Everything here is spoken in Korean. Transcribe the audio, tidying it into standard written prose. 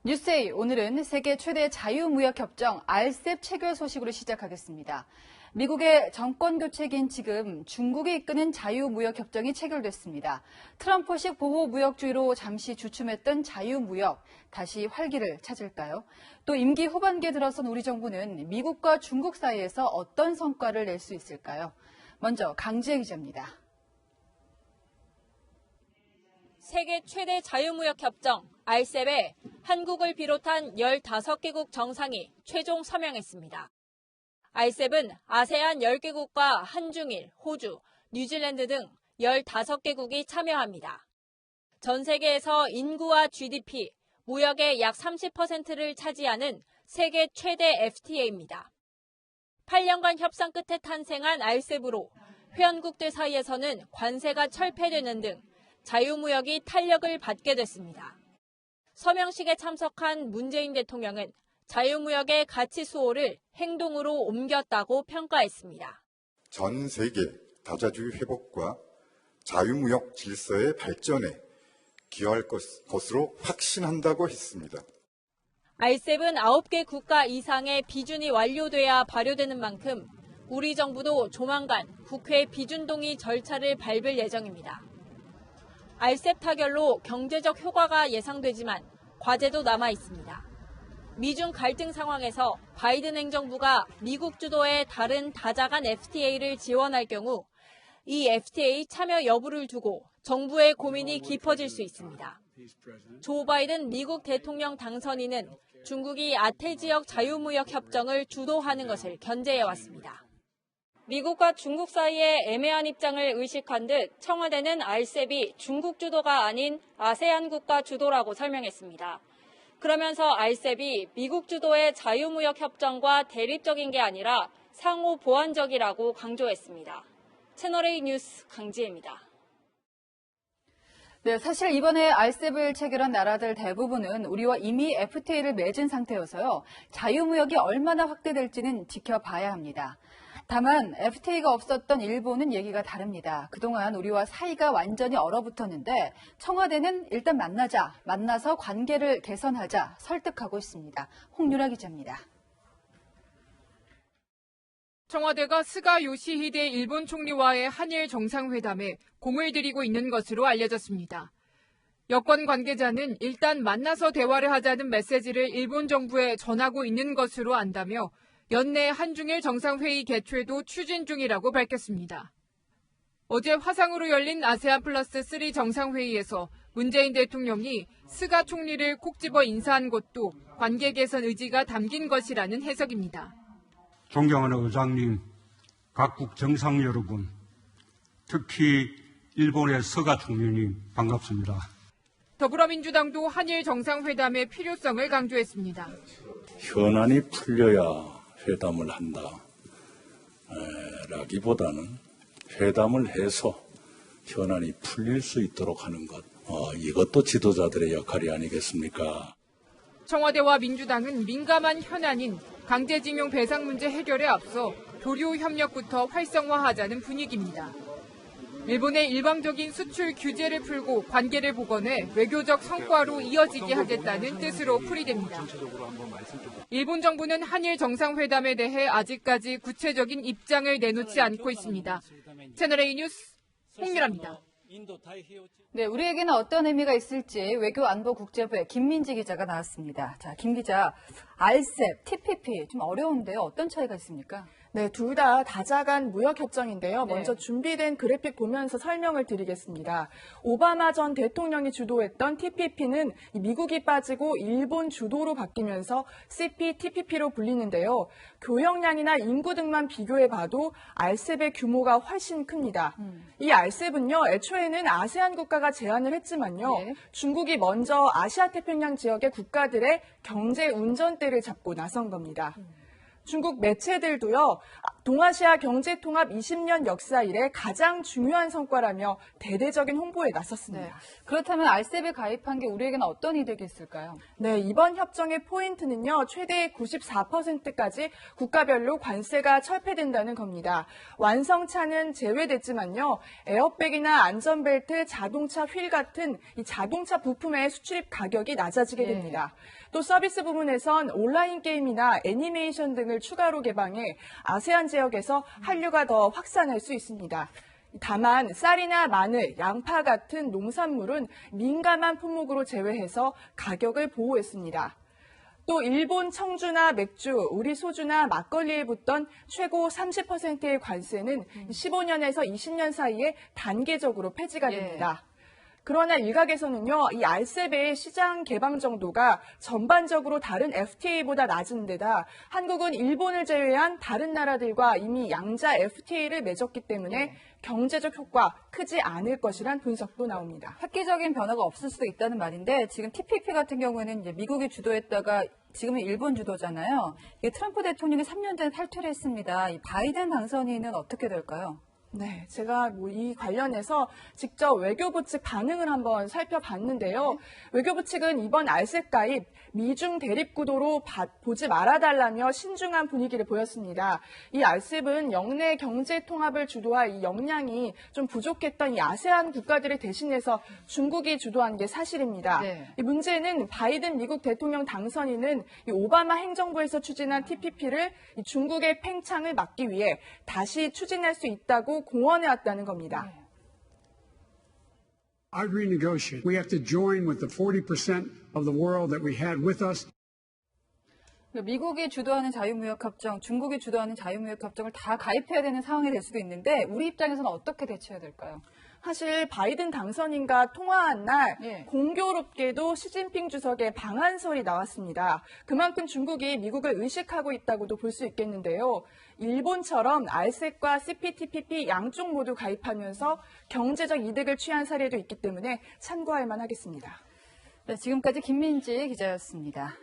뉴스에이 오늘은 세계 최대 자유무역협정 RCEP 체결 소식으로 시작하겠습니다. 미국의 정권 교체긴 지금 중국이 이끄는 자유무역협정이 체결됐습니다. 트럼프식 보호무역주의로 잠시 주춤했던 자유무역, 다시 활기를 찾을까요? 또 임기 후반기에 들어선 우리 정부는 미국과 중국 사이에서 어떤 성과를 낼 수 있을까요? 먼저 강지혜 기자입니다. 세계 최대 자유무역협정 RCEP에 한국을 비롯한 15개국 정상이 최종 서명했습니다. RCEP은 아세안 10개국과 한중일, 호주, 뉴질랜드 등 15개국이 참여합니다. 전 세계에서 인구와 GDP, 무역의 약 30%를 차지하는 세계 최대 FTA입니다. 8년간 협상 끝에 탄생한 RCEP으로 회원국들 사이에서는 관세가 철폐되는 등 자유무역이 탄력을 받게 됐습니다. 서명식에 참석한 문재인 대통령은 자유무역의 가치 수호를 행동으로 옮겼다고 평가했습니다. 전 세계 다자주의 회복과 자유무역 질서의 발전에 기여할 것으로 확신한다고 했습니다. RCEP은 9개 국가 이상의 비준이 완료돼야 발효되는 만큼 우리 정부도 조만간 국회 비준 동의 절차를 밟을 예정입니다. RCEP 타결로 경제적 효과가 예상되지만 과제도 남아 있습니다. 미중 갈등 상황에서 바이든 행정부가 미국 주도의 다른 다자간 FTA를 지원할 경우 이 FTA 참여 여부를 두고 정부의 고민이 깊어질 수 있습니다. 조 바이든 미국 대통령 당선인은 중국이 아태 지역 자유무역 협정을 주도하는 것을 견제해왔습니다. 미국과 중국 사이의 애매한 입장을 의식한 듯 청와대는 RCEP이 중국 주도가 아닌 아세안 국가 주도라고 설명했습니다. 그러면서 RCEP이 미국 주도의 자유무역 협정과 대립적인 게 아니라 상호 보완적이라고 강조했습니다. 채널A 뉴스 강지혜입니다. 네, 사실 이번에 RCEP을 체결한 나라들 대부분은 우리와 이미 FTA를 맺은 상태여서요. 자유무역이 얼마나 확대될지는 지켜봐야 합니다. 다만 FTA가 없었던 일본은 얘기가 다릅니다. 그동안 우리와 사이가 완전히 얼어붙었는데 청와대는 일단 만나서 관계를 개선하자 설득하고 있습니다. 홍유라 기자입니다. 청와대가 스가 요시히데 일본 총리와의 한일 정상회담에 공을 들이고 있는 것으로 알려졌습니다. 여권 관계자는 일단 만나서 대화를 하자는 메시지를 일본 정부에 전하고 있는 것으로 안다며 연내 한중일 정상회의 개최도 추진 중이라고 밝혔습니다. 어제 화상으로 열린 아세안 플러스 3 정상회의에서 문재인 대통령이 스가 총리를 콕 집어 인사한 것도 관계 개선 의지가 담긴 것이라는 해석입니다. 존경하는 의장님, 각국 정상 여러분, 특히 일본의 스가 총리님 반갑습니다. 더불어민주당도 한일 정상회담의 필요성을 강조했습니다. 현안이 풀려야 회담을 한다 라기보다는 회담을 해서 현안이 풀릴 수 있도록 하는 것, 이것도 지도자들의 역할이 아니겠습니까? 청와대와 민주당은 민감한 현안인 강제징용 배상 문제 해결에 앞서 교류 협력부터 활성화하자는 분위기입니다. 일본의 일방적인 수출 규제를 풀고 관계를 복원해 외교적 성과로 이어지게 하겠다는 뜻으로 풀이됩니다. 일본 정부는 한일 정상회담에 대해 아직까지 구체적인 입장을 내놓지 않고 있습니다. 채널A 뉴스 홍유라입니다. 네, 우리에게는 어떤 의미가 있을지 외교안보국제부의 김민지 기자가 나왔습니다. 자, 김 기자, RCEP, TPP 좀 어려운데요. 어떤 차이가 있습니까? 네, 둘 다 다자간 무역협정인데요. 먼저 준비된 그래픽 보면서 설명을 드리겠습니다. 오바마 전 대통령이 주도했던 TPP는 미국이 빠지고 일본 주도로 바뀌면서 CPTPP로 불리는데요. 교역량이나 인구 등만 비교해봐도 RCEP의 규모가 훨씬 큽니다. 이 RCEP은요, 애초에는 아세안 국가가 제안을 했지만요. 중국이 먼저 아시아 태평양 지역의 국가들의 경제 운전대를 잡고 나선 겁니다. 중국 매체들도요, 동아시아 경제통합 20년 역사 이래 가장 중요한 성과라며 대대적인 홍보에 나섰습니다. 네. 그렇다면 RCEP에 가입한 게 우리에게는 어떤 이득이 있을까요? 네, 이번 협정의 포인트는요, 최대 94%까지 국가별로 관세가 철폐된다는 겁니다. 완성차는 제외됐지만요, 에어백이나 안전벨트, 자동차 휠 같은 이 자동차 부품의 수출입 가격이 낮아지게 됩니다. 또 서비스 부문에선 온라인 게임이나 애니메이션 등을 추가로 개방해 아세안 지역에서 한류가 더 확산할 수 있습니다. 다만 쌀이나 마늘, 양파 같은 농산물은 민감한 품목으로 제외해서 가격을 보호했습니다. 또 일본 청주나 맥주, 우리 소주나 막걸리에 붙던 최고 30%의 관세는 15년에서 20년 사이에 단계적으로 폐지가 됩니다. 그러나 일각에서는요, 이 RCEP의 시장 개방 정도가 전반적으로 다른 FTA보다 낮은 데다 한국은 일본을 제외한 다른 나라들과 이미 양자 FTA를 맺었기 때문에 경제적 효과 크지 않을 것이란 분석도 나옵니다. 획기적인 변화가 없을 수도 있다는 말인데 지금 TPP 같은 경우에는 이제 미국이 주도했다가 지금은 일본 주도잖아요. 이게 트럼프 대통령이 3년 전에 탈퇴를 했습니다. 이 바이든 당선인은 어떻게 될까요? 네, 제가 이 관련해서 직접 외교부 측 반응을 한번 살펴봤는데요. 외교부 측은 이번 RCEP 가입 미중 대립 구도로 보지 말아달라며 신중한 분위기를 보였습니다. 이 RCEP은 영내 경제 통합을 주도할 이 역량이 좀 부족했던 이 아세안 국가들을 대신해서 중국이 주도한 게 사실입니다. 이 문제는 바이든 미국 대통령 당선인은 이 오바마 행정부에서 추진한 TPP를 이 중국의 팽창을 막기 위해 다시 추진할 수 있다고 공언해왔다는 겁니다. I'd renegotiate. We have to join with the 40% of the world that we had with us. 미국이 주도하는 자유무역협정, 중국이 주도하는 자유무역협정을 다 가입해야 되는 상황이 될 수도 있는데 우리 입장에서는 어떻게 대처해야 될까요? 사실 바이든 당선인과 통화한 날 공교롭게도 시진핑 주석의 방한설이 나왔습니다. 그만큼 중국이 미국을 의식하고 있다고도 볼 수 있겠는데요. 일본처럼 RCEP과 CPTPP 양쪽 모두 가입하면서 경제적 이득을 취한 사례도 있기 때문에 참고할 만하겠습니다. 네, 지금까지 김민지 기자였습니다.